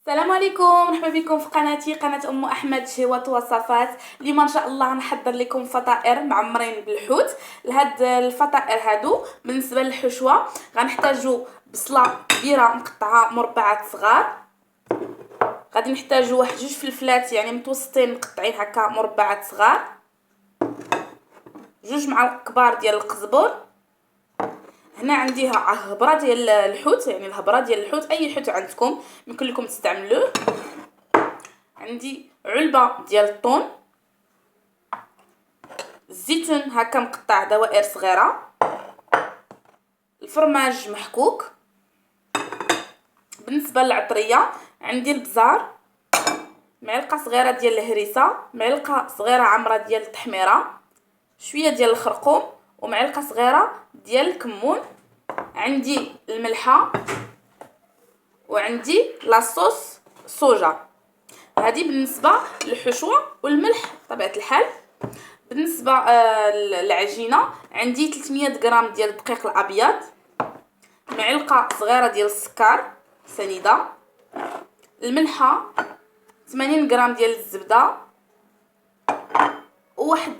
السلام عليكم، مرحبا بكم في قناتي قناة ام احمد شهوات وصفات. اليوم ان شاء الله غنحضر لكم فطائر معمرين بالحوت. لهاد الفطائر هادو بالنسبه للحشوه غنحتاجو بصله كبيره مقطعه مربعات صغار. غادي نحتاجو واحد جوج فلفلات يعني متوسطين مقطعين هكا مربعات صغار، جوج معالق كبار ديال القزبر. هنا عندي هبره ديال الحوت، يعني الهبره ديال الحوت اي حوت عندكم يمكن لكم تستعملوه. عندي علبه ديال الطون، الزيتون هكا مقطع دوائر صغيره، الفرماج محكوك. بالنسبه للعطريه عندي البزار، معلقه صغيره ديال الهريسه، معلقه صغيره عمره ديال التحميره، شويه ديال الخرقوم ومعلقه صغيره ديال الكمون. عندي الملحه وعندي لاصوص صوجا. هذه بالنسبه للحشوه والملح بطبيعه الحال. بالنسبه للعجينه عندي 300 غرام ديال الدقيق الابيض، معلقه صغيره ديال السكر سنيده، الملحه 80 غرام ديال الزبده، وواحد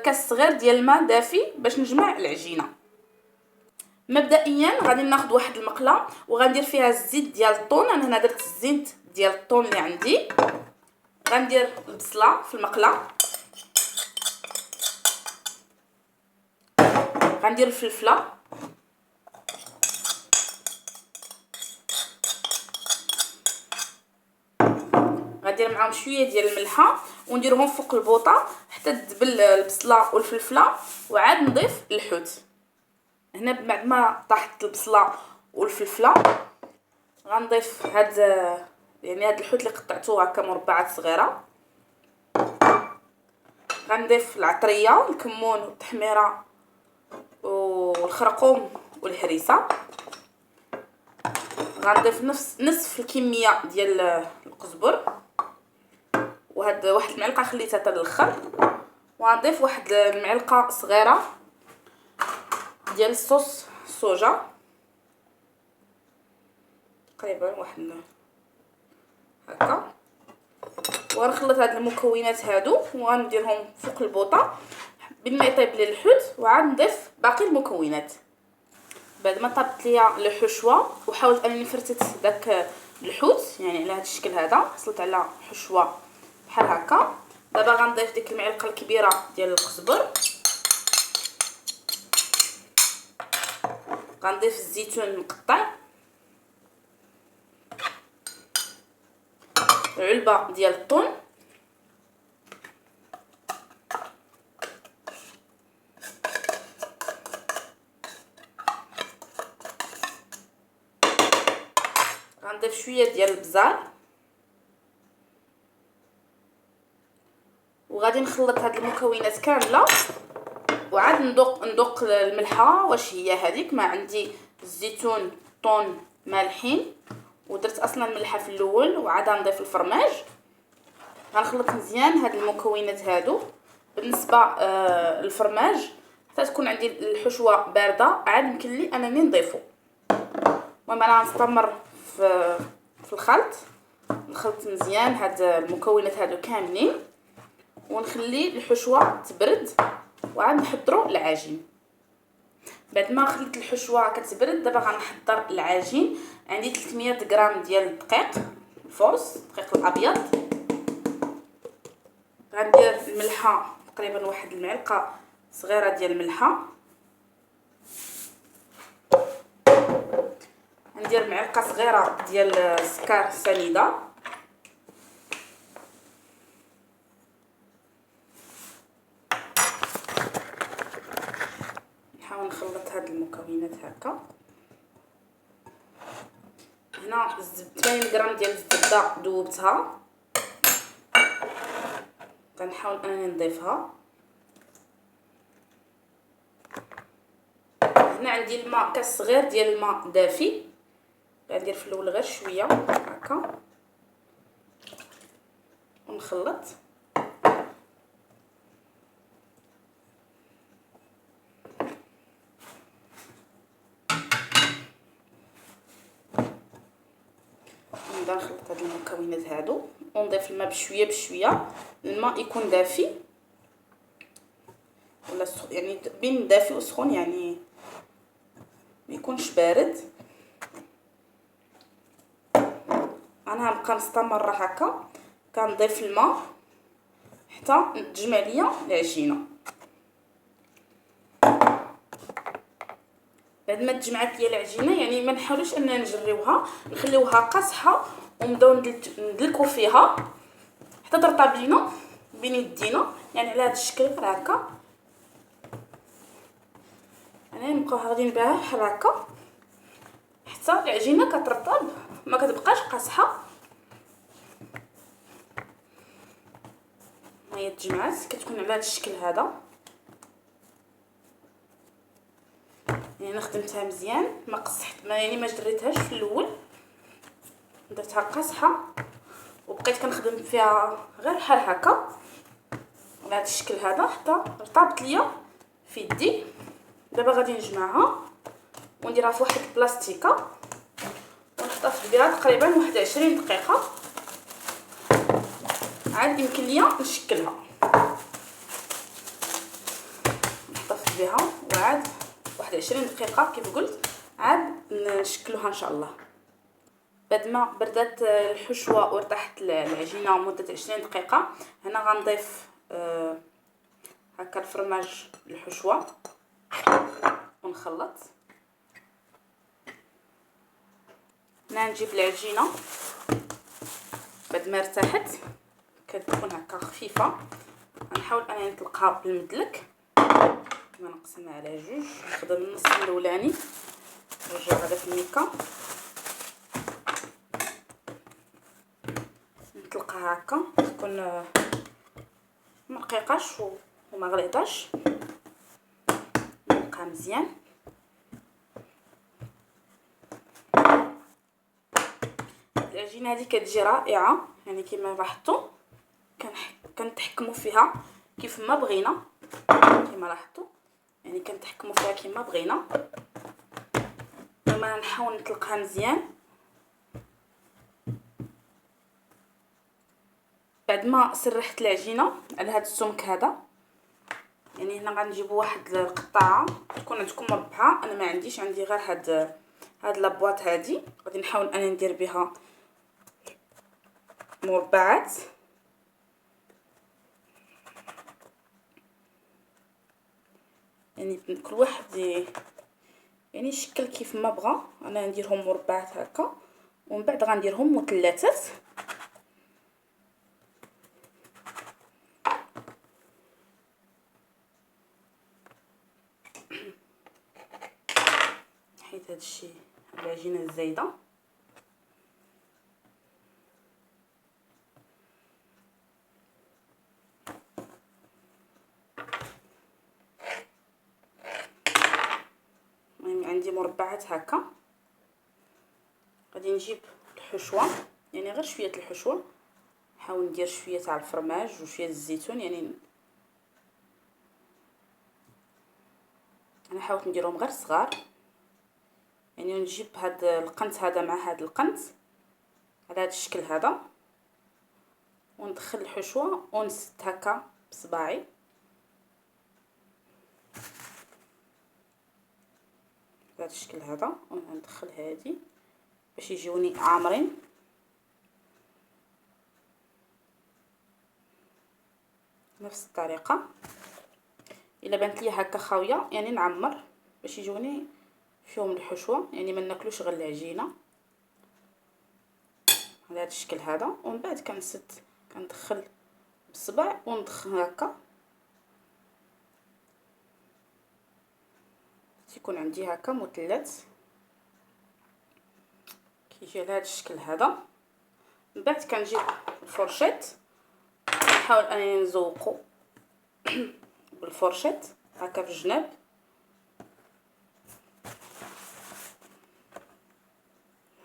كاس صغير ديال الماء دافي باش نجمع العجينه. مبدئيا غادي ناخذ واحد المقله وغندير فيها الزيت ديال الطون. انا هنا درت الزيت ديال الطون اللي عندي. غندير البصله في المقله، غندير الفلفله، غندير معاهم شويه ديال الملحه ونديرهم فوق البوطه حتى تدبل البصله والفلفله، وعاد نضيف الحوت. هنا بعد ما طاحت البصله والفلفله غنضيف هاد الحوت اللي قطعته هكا مربعات صغيره. غنضيف العطريه، الكمون والتحميره والخرقوم والهريسه. غنضيف نصف الكميه ديال القزبر، وهاد واحد المعلقه خليتها حتى الاخر. وغنضيف واحد المعلقه صغيره ديال الصوص صوجا، تقريبا واحد هكا. وغنخلط هاد المكونات هادو وغنديرهم فوق البوطه بين ما يطيب لي الحوت، وعاد نضيف باقي المكونات. بعد ما طابت ليا الحشوه وحاولت انني فرتت داك الحوت يعني على هذا الشكل هذا، حصلت على حشوه بحال هكا. دابا غنضيف ديك المعلقه الكبيره ديال القزبر، غنضيف الزيتون المقطع، علبه ديال الطون، غنضيف شويه ديال البزار، وغادي نخلط هاد المكونات كامله وعاد ندوق الملحه واش هي هذيك. ما عندي الزيتون الطون مالحين ودرت اصلا ملحه في الاول، وعاد نضيف الفرماج. غنخلط مزيان هاد المكونات هادو. بالنسبه للفرماج حتى تكون عندي الحشوه بارده عاد يمكن لي انني نضيفو. المهم انا غنستمر في الخلط، نخلط مزيان هاد المكونات هادو كاملين ونخلي الحشوه تبرد وعاد نحضروا العجين. بعد ما خليت الحشوه كتبرد دابا غنحضر العجين. عندي 300 غرام ديال الدقيق الفورس، الدقيق الابيض. غندير الملحه تقريبا واحد المعلقه صغيره ديال الملحه، ندير معلقه صغيره ديال السكر سنيده، نحاول نخلط هاد المكونات هكا. هنا 80 غرام ديال الزبده ذوبتها، كنحاول انني نضيفها. هنا عندي الماء، كاس صغير ديال الماء دافي، غندير في الاول غير شويه هكا ونخلط. نبدا نخلط هاد المكونات هادو ونضيف الماء بشويه بشويه. الماء يكون دافي ولا يعني بين دافي وسخون، يعني ما يكونش بارد. انا غنبقى نستمر هكا كنضيف الماء حتى تجمع ليا العجينه. بعد ما تجمعات ليا العجينه يعني ما نحاولوش اننا نجريوها، نخليوها قاصحه ونبداو ندلكو فيها حتى ترطب لينا بين يدينا، يعني على هذا الشكل هكا. انا نبقاو غاديين بها بحال هكا حتى العجينه كترطب ما كتبقاش قاصحه. هي تجمعات كتكون على هذا الشكل هذا. يعني انا خدمتها مزيان، ما قصحت ما جريتهاش في الاول، درتها قاصحه وبقيت كنخدم فيها غير بحال هكا على هذا الشكل هذا حتى رطبت ليا في يدي. دابا غادي نجمعها ونديرها في واحد البلاستيكه ونحتفظ بها تقريبا 21 دقيقه. عاد يمكن ليا نشكلها، نحتفظ بها وعاد 21 دقيقه كيف قلت عاد نشكلوها ان شاء الله. بعد ما بردات الحشوه وارتاحت العجينه مده 20 دقيقه، هنا غنضيف هكا الفرماج الحشوه ونخلط. هنا نجيب العجينه بعد ما ارتاحت كتكون هكا خفيفه، غنحاول انني نطلقها بالمدلك كما نقسمها على جوج. نخدم النص الاولاني نرجع غادا في الميكا نطلقها هكا تكون ما رقيقاش وما غليظاش، نطلقها مزيان. العجينه هذه كتجي رائعه، يعني كما لاحظتوا كنتحكموا فيها كيف ما بغينا، كما لاحظتوا يعني كنتحكموا فيها كما بغينا. لما نحاول نطلقها مزيان بعد ما سرحت العجينه على هذا السمك هذا. يعني هنا غنجيبوا واحد القطعه تكون عندكم مربعه، انا ما عنديش، عندي غير هاد لابواط هادي. غادي نحاول انا ندير بها مربعات، يعني كل واحد يعني يشكل كيف ما بغى. انا نديرهم مربعات هكا ومن بعد غنديرهم مثلثات. حيت هادشي العجينه الزايده عندي مربعات هكا. غادي نجيب الحشوه، يعني غير شويه الحشوه، نحاول ندير شويه تاع الفرماج وشويه الزيتون. يعني انا حاولت نديرهم غير صغار، يعني نجيب هاد القنت هذا مع هاد القنت على هذا الشكل هذا وندخل الحشوه ونسد هكا بصباعي بهذا الشكل هذا، وندخل هذه باش يجوني عامرين. نفس الطريقه الا بانت لي هكا خاويه يعني نعمر باش يجوني فيهم الحشوه، يعني ما ناكلوش غير العجينه على هذا الشكل هذا. ومن بعد كنسد كندخل بالصبع وندخل هكا تيكون عندي هكا مثلث كيجي على هذا الشكل هذا. من بعد كنجيب الفرشيط نحاول انني نزوقو بالفرشيط هكا في الجناب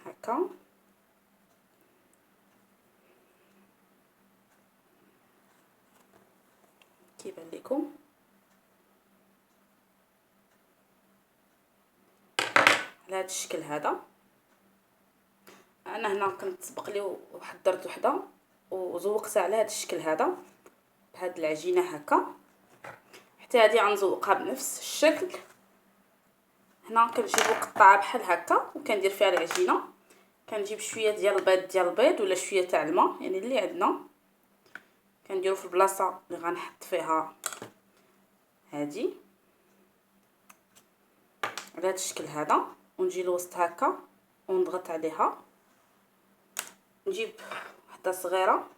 هكا. كيبان لكم على هذا الشكل هذا. انا هنا كنت سبق لي وحضرت وحده وزوقتها على هذا الشكل هذا بهاد العجينه هكا. حتى هذه غنزوقها بنفس الشكل. هنا كنجيبو قطعه بحال هكا وكندير فيها العجينه. كنجيب شويه ديال البيض ولا شويه تاع الماء يعني اللي عندنا، كنديرو في البلاصه اللي غنحط فيها هذه على هذا الشكل هذا، ونجي الوسط هكا ونضغط عليها. نجيب وحده صغيره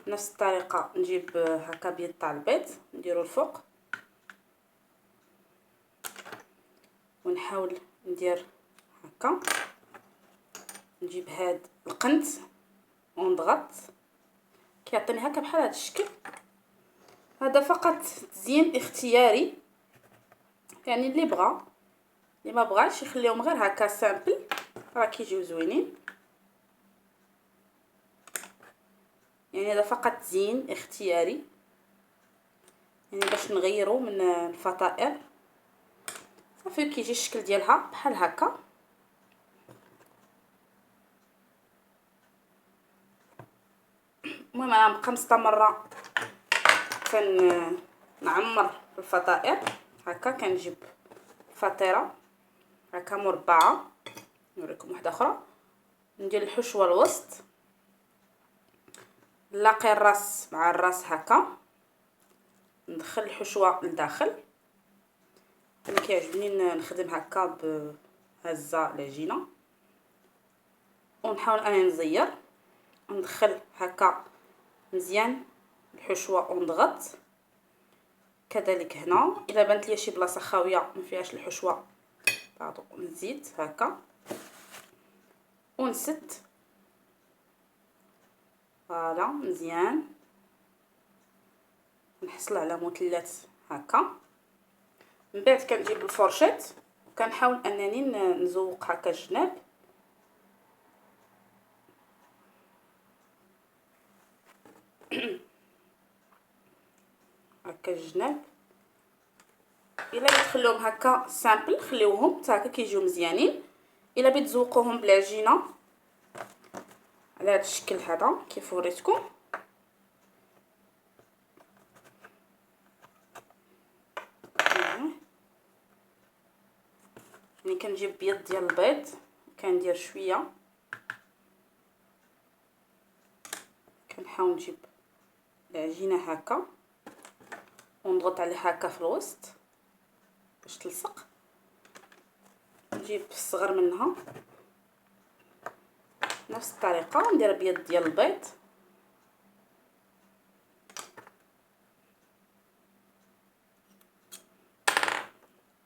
بنفس الطريقه، نجيب هكا بيض تاع البيض نديرو الفوق، ونحاول ندير هكا. نجيب هاد القنت ونضغط، كيعطيني هكا بحال هذا الشكل. هذا فقط تزيين اختياري، يعني اللي بغى اللي ما بغاش يخليهم غير هكا سامبل، راه كيجيو زوينين. يعني هذا فقط تزيين اختياري، يعني باش نغيروا من الفطائر. صافي كيجي الشكل ديالها بحال هكا. المهم انا نبقى مستمره كنعمر الفطائر هكا. كنجيب فطيره هكا مربعه، نوريكم واحده اخرى. ندير الحشوه الوسط، نلاقي الراس مع الراس هكا، ندخل الحشوه لداخل. انا كيعجبني نخدم هكا بهزه العجينه، ونحاول اني نزير، ندخل هكا مزيان الحشوه ونضغط. كذلك هنا الا بانت لي شي بلاصه خاويه ما فيهاش الحشوه نزيد هكا ونسد. فوالا مزيان نحصل على مثلث هكا. من بعد كنجيب الفرشيط وكنحاول انني نزوق هكا الجناب. هكا الجناب. الا بتخلوهم هكا سامبل خليوهم حتى هكا كيجيو مزيانين. الا بتزوقوهم بالعجينه على هذا الشكل هذا كيف وريتكم، يعني كنجيب بيض ديال البيض كندير شويه، كنحاول نجيب العجينه هكا ونضغط عليها هكا في الوسط باش تلصق. نجيب الصغر منها نفس الطريقه، ندير بيض ديال البيض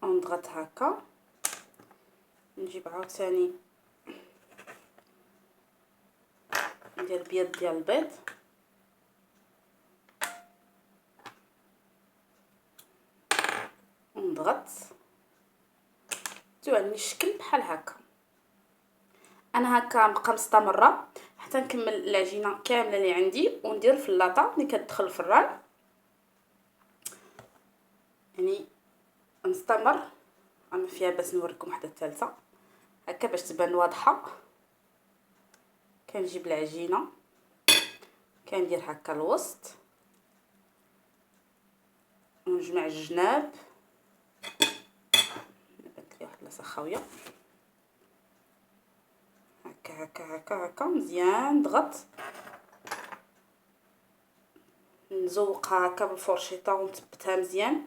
ونضغط هكا. نجيب عاوتاني ندير بيض ديال البيض ونضغط، تعني الشكل بحال هكا. انا هكا نبقى مستمره حتى نكمل العجينه كامله اللي عندي وندير في اللاطه اللي كتدخل الفران. يعني نستمر. انا فيها باش نوريكم واحده الثالثه هكا باش تبان واضحه. كنجيب العجينه كندير هكا الوسط ونجمع الجناب. بانت لي واحد البلاصه خاويه هكا هكا هكا هكا مزيان. ضغط نزوقها هكا بالفرشيطه ونثبتها مزيان.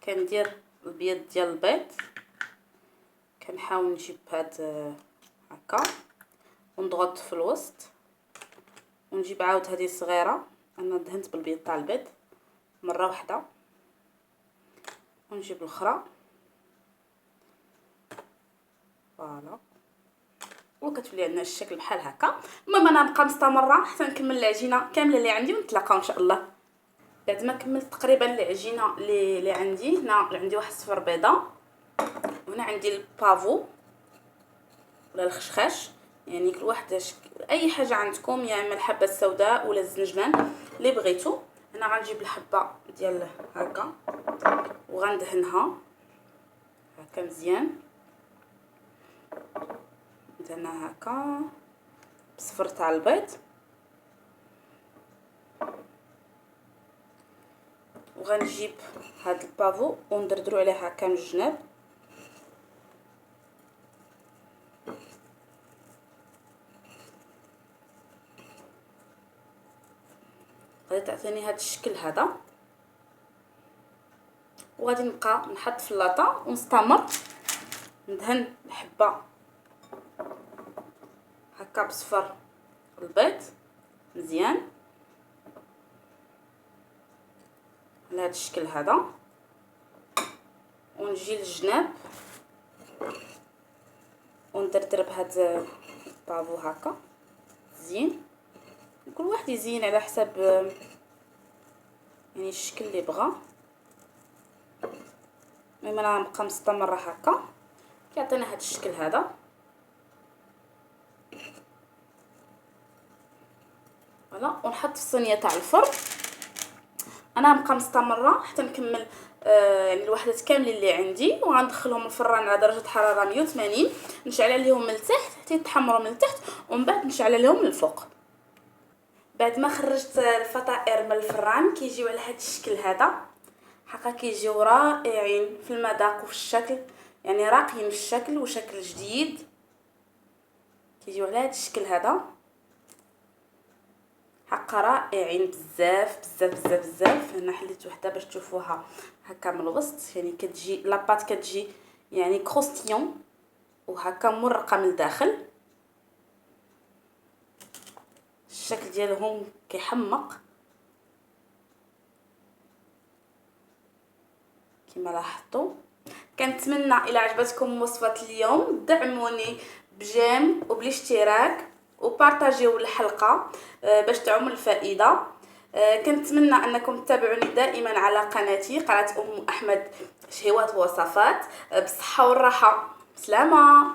كندير البيض ديال البيض، كنحاول نجيب هاد هكا ونضغط في الوسط، ونجيب عاود هذه الصغيره انا دهنت بالبيض تاع البيض مره واحده، ونجيب الاخرى. فوالا وكتولي عندنا الشكل بحال هكا. المهم انا نبقى مستمره حتى نكمل العجينه كامله اللي عندي ونتلاقاو ان شاء الله. بعد ما كملت تقريبا العجينه اللي عندي، هنا عندي واحد الصفر بيضه، وهنا عندي البافو ولا الخشخاش يعني كل واحد اي حاجه عندكم، يا اما الحبه السوداء ولا الزنجبان اللي بغيتو. هنا غنجيب الحبه ديال هكا وغندهنها هكا مزيان، ندهنها هكا بصفر تاع البيض، وغنجيب هاد البافو وندردرو عليه هكا من الجناب. غادي تعطيني هاد الشكل هذا، وغادي نبقى نحط في اللاطه ونستمر ندهن الحبه هكا بصفر البيض مزيان على هذا الشكل هذا، ونجي للجناب وندردر بهذا البافو هكا زين. كل واحد يزين على حسب يعني الشكل اللي بغا. المهم انا نبقى مستمره هكا كيعطينا هذا الشكل هذا. فوالا، ونحط في الصينيه تاع الفرن. انا نبقى مستمره حتى نكمل يعني الوحدات كاملين اللي عندي، وغندخلهم الفران على درجه حراره 180، نشعل عليهم من التحت حتى يتحمروا من التحت، ومن بعد نشعل عليهم من الفوق. بعد ما خرجت الفطائر من الفران كيجيو على هذا الشكل هذا، حقا كيجيو رائعين في المذاق وفي الشكل، يعني راقيين في الشكل وشكل جديد، كيجيو على هذا الشكل هذا حقا رائعين بزاف بزاف بزاف بزاف. هنا حليت وحده باش تشوفوها هكا من الوسط، يعني كتجي لاباط كتجي يعني كروستيون وهكا مرقه من الداخل. الشكل ديالهم كيحمق كما لاحظتوا. كنتمنى الى عجبتكم وصفه اليوم دعموني بجيم وبالاشتراك وبارطاجيو الحلقه باش تعم الفائده. كنتمنى انكم تتابعوني دائما على قناتي، قناه ام احمد شهوات ووصفات. بالصحه والراحه، سلامه.